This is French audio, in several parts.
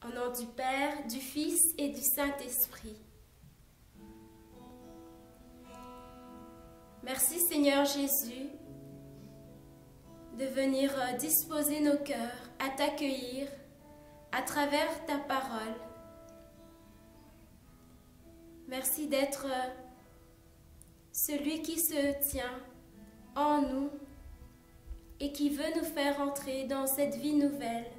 Au nom du Père, du Fils et du Saint-Esprit. Merci Seigneur Jésus de venir disposer nos cœurs à t'accueillir à travers ta parole. Merci d'être celui qui se tient en nous et qui veut nous faire entrer dans cette vie nouvelle.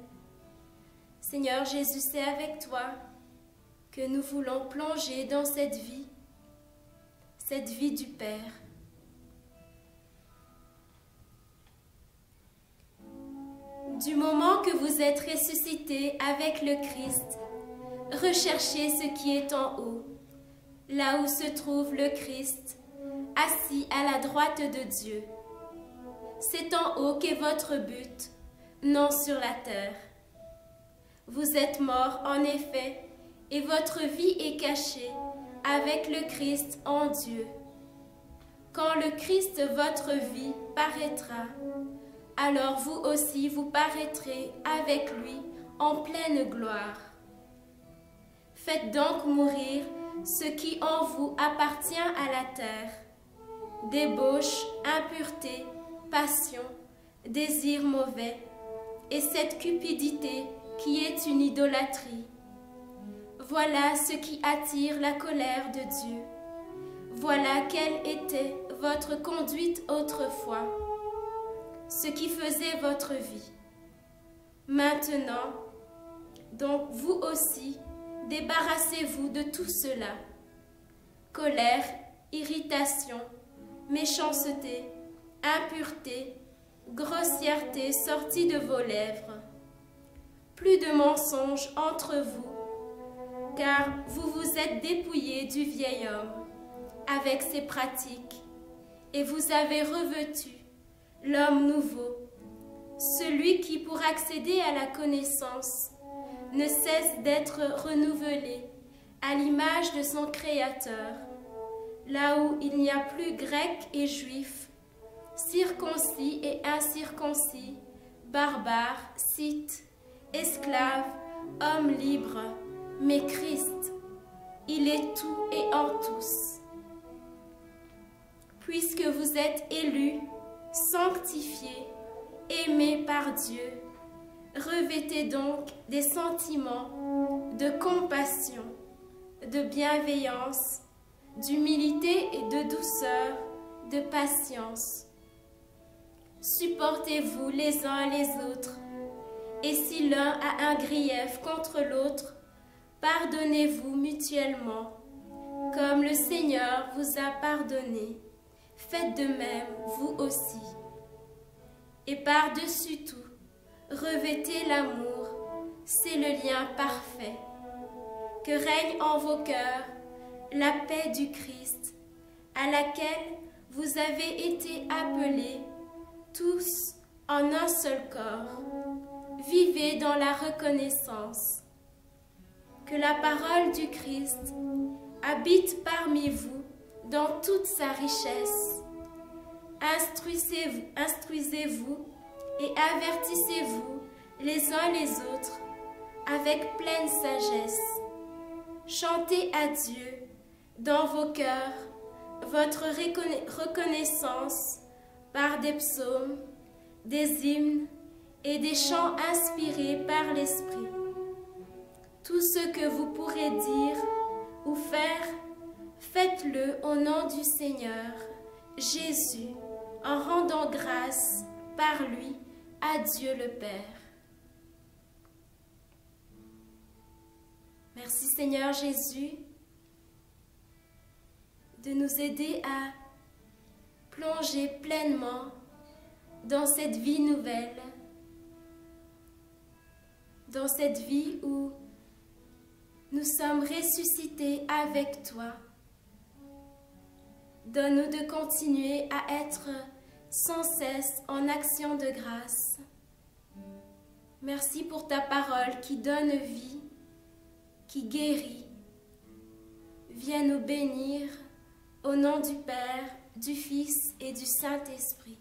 Seigneur Jésus, c'est avec toi que nous voulons plonger dans cette vie du Père. Du moment que vous êtes ressuscité avec le Christ, recherchez ce qui est en haut, là où se trouve le Christ, assis à la droite de Dieu. C'est en haut qu'est votre but, non sur la terre. Vous êtes morts en effet, et votre vie est cachée avec le Christ en Dieu. Quand le Christ, votre vie, paraîtra, alors vous aussi vous paraîtrez avec lui en pleine gloire. Faites donc mourir ce qui en vous appartient à la terre: débauche, impureté, passion, désir mauvais, et cette cupidité qui est une idolâtrie. Voilà ce qui attire la colère de Dieu. Voilà quelle était votre conduite autrefois, ce qui faisait votre vie. Maintenant, donc vous aussi, débarrassez-vous de tout cela: colère, irritation, méchanceté, impureté, grossièreté sortie de vos lèvres. Plus de mensonges entre vous, car vous vous êtes dépouillés du vieil homme avec ses pratiques, et vous avez revêtu l'homme nouveau, celui qui, pour accéder à la connaissance, ne cesse d'être renouvelé à l'image de son Créateur, là où il n'y a plus grec et juif, circoncis et incirconcis, barbare, scythe, esclave, homme libre, mais Christ, il est tout et en tous. Puisque vous êtes élus, sanctifiés, aimés par Dieu, revêtez donc des sentiments de compassion, de bienveillance, d'humilité et de douceur, de patience. Supportez-vous les uns les autres, et si l'un a un grief contre l'autre, pardonnez-vous mutuellement, comme le Seigneur vous a pardonné. Faites de même, vous aussi. Et par-dessus tout, revêtez l'amour, c'est le lien parfait. Que règne en vos cœurs la paix du Christ, à laquelle vous avez été appelés tous en un seul corps. Vivez dans la reconnaissance. Que la parole du Christ habite parmi vous dans toute sa richesse. Instruisez-vous et avertissez-vous les uns les autres avec pleine sagesse. Chantez à Dieu dans vos cœurs votre reconnaissance par des psaumes, des hymnes et des chants inspirés par l'Esprit. Tout ce que vous pourrez dire ou faire, faites-le au nom du Seigneur Jésus, en rendant grâce par lui à Dieu le Père. Merci Seigneur Jésus de nous aider à plonger pleinement dans cette vie nouvelle, dans cette vie où nous sommes ressuscités avec toi. Donne-nous de continuer à être sans cesse en action de grâce. Merci pour ta parole qui donne vie, qui guérit. Viens nous bénir au nom du Père, du Fils et du Saint-Esprit.